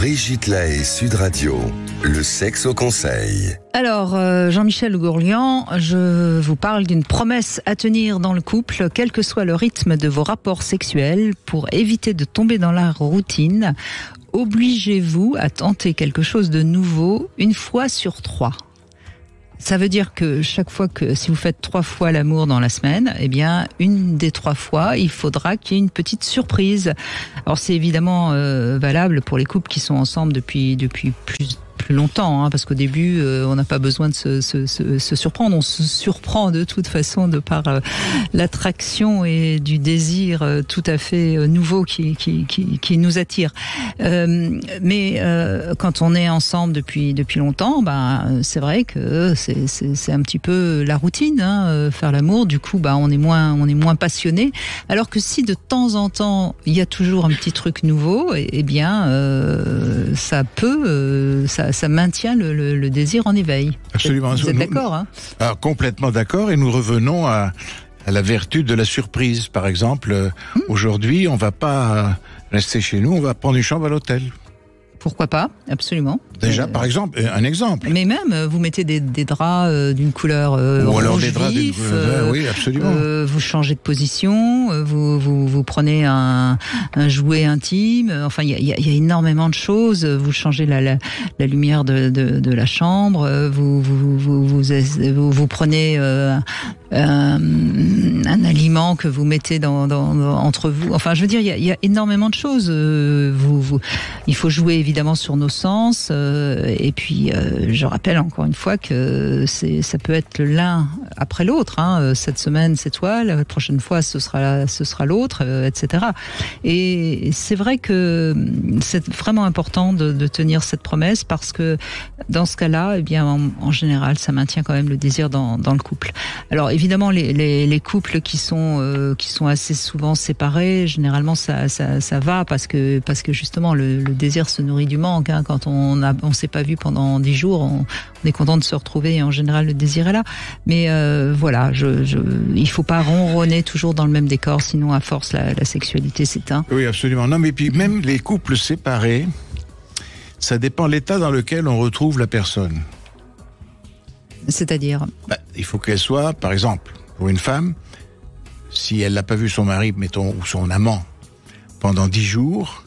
Brigitte Lahaie, Sud Radio, le sexe au conseil. Alors, Jean-Michel Gourlian, je vous parle d'une promesse à tenir dans le couple, quel que soit le rythme de vos rapports sexuels, pour éviter de tomber dans la routine. Obligez-vous à tenter quelque chose de nouveau une fois sur 3. Ça veut dire que chaque fois que, si vous faites 3 fois l'amour dans la semaine, eh bien, une des 3 fois, il faudra qu'il y ait une petite surprise. Alors, c'est évidemment valable pour les couples qui sont ensemble depuis plus longtemps, parce qu'au début, on n'a pas besoin de se surprendre. On se surprend de toute façon de par l'attraction et du désir tout à fait nouveau qui nous attire. Mais quand on est ensemble depuis longtemps, c'est vrai que c'est un petit peu la routine, faire l'amour. Du coup, on est moins passionné. Alors que si de temps en temps il y a toujours un petit truc nouveau, eh bien, ça maintient le désir en éveil. Absolument. Vous êtes d'accord, Complètement d'accord, et nous revenons à la vertu de la surprise. Par exemple, aujourd'hui, on va pas rester chez nous, on va prendre une chambre à l'hôtel. Pourquoi pas, absolument. Déjà, par exemple, un exemple. Mais même, vous mettez des draps d'une couleur ou alors rouge des draps vif, oui, absolument. vous changez de position, vous prenez un jouet intime. Enfin, il y a énormément de choses. Vous changez la lumière de la chambre. Vous prenez un aliment que vous mettez entre vous. Enfin, je veux dire, il y a énormément de choses. Il faut jouer évidemment sur nos sens. Et puis, je rappelle encore une fois que ça peut être l'un après l'autre. Cette semaine, c'est toi. La prochaine fois, ce sera l'autre, etc. Et c'est vrai que c'est vraiment important de tenir cette promesse, parce que dans ce cas-là, eh bien, en général, ça maintient quand même le désir dans le couple. Alors, évidemment, les couples qui sont assez souvent séparés, généralement, ça va, parce que justement, le désir se nourrit du manque. Quand on s'est pas vu pendant 10 jours, on est content de se retrouver, et en général le désir est là. Mais voilà, il faut pas ronronner toujours dans le même décor, sinon à force la sexualité s'éteint. Oui, absolument. Non, mais puis même les couples séparés, ça dépend de l'état dans lequel on retrouve la personne. C'est-à-dire, il faut qu'elle soit, par exemple, pour une femme, si elle n'a pas vu son mari, mettons, ou son amant pendant 10 jours,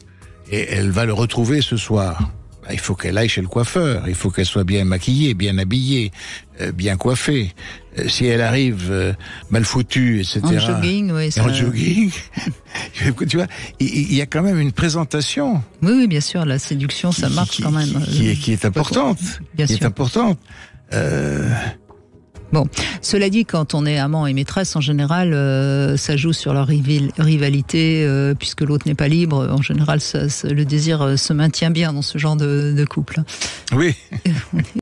et elle va le retrouver ce soir, il faut qu'elle aille chez le coiffeur, il faut qu'elle soit bien maquillée, bien habillée, bien coiffée. Si elle arrive mal foutue, etc. En jogging, oui. En jogging, tu vois, il y a quand même une présentation. Oui, bien sûr, la séduction, ça marche quand même. Qui est importante. Bien sûr. Est importante. Bon, cela dit, quand on est amant et maîtresse, en général, ça joue sur leur rivalité, puisque l'autre n'est pas libre. En général, le désir se maintient bien dans ce genre de couple. Oui.